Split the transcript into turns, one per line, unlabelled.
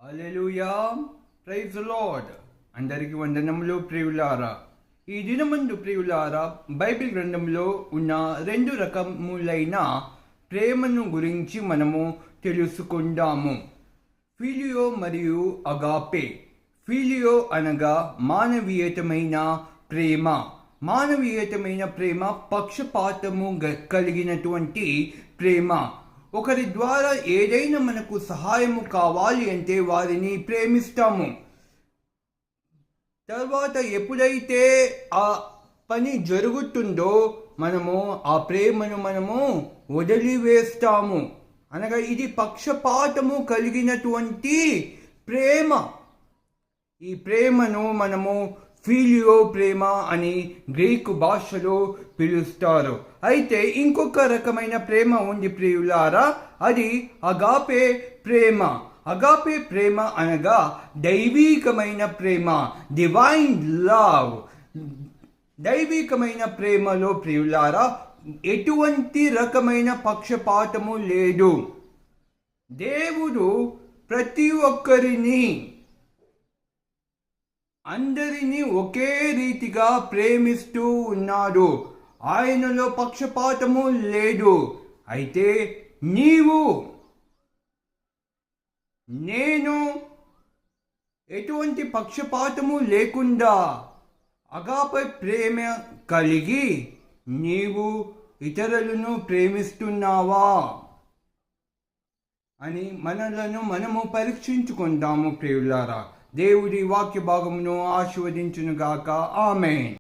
Hallelujah, praise the lord. అందరికి వందనములు ప్రియులారా. ఈ దినమందు ప్రియులారా, బైబిల్ గ్రంథంలో ఉన్న రెండు రకములైన ప్రేమను గురించి మనము తెలుసుకుందాము. ఫిలియో మరియు అగాపే. ఫిలియో అనగా మానవీయతమైన ప్రేమ. మానవీయతమైన ప్రేమ పక్షపాతము కలిగినటువంటి ప్రేమ. ఒకరి ద్వారా ఏదైనా మనకు సహాయము కావాలి అంటే వారిని ప్రేమిస్తాము. తర్వాత ఎప్పుడైతే ఆ పని జరుగుతుందో మనము ఆ ప్రేమను వదిలివేస్తాము. అనగా ఇది పక్షపాతము కలిగినటువంటి ప్రేమ. ఈ ప్రేమను మనము ఫిలియో ప్రేమ అని గ్రీకు భాషలో పిలుస్తారు. అయితే ఇంకొక రకమైన ప్రేమ ఉంది ప్రియులారా, అది అగాపే ప్రేమ. అగాపే ప్రేమ అనగా దైవికమైన ప్రేమ, డివైన్ లవ్. దైవికమైన ప్రేమలో ప్రియులారా ఎటువంటి రకమైన పక్షపాతము లేదు. దేవుడు ప్రతి ఒక్కరిని అందరినీ ఒకే రీతిగా ప్రేమిస్తూ ఉన్నాడు. ఆయనలో పక్షపాతము లేదు. అయితే నేను ఎటువంటి పక్షపాతము లేకుండా అగాపే ప్రేమ కలిగి నీవు ఇతరులను ప్రేమిస్తున్నావా అని మనము పరీక్షించుకుందాము ప్రియులారా. దేవుడి వాక్య భాగమును ఆశీర్వదించునుగాక. ఆమేన్.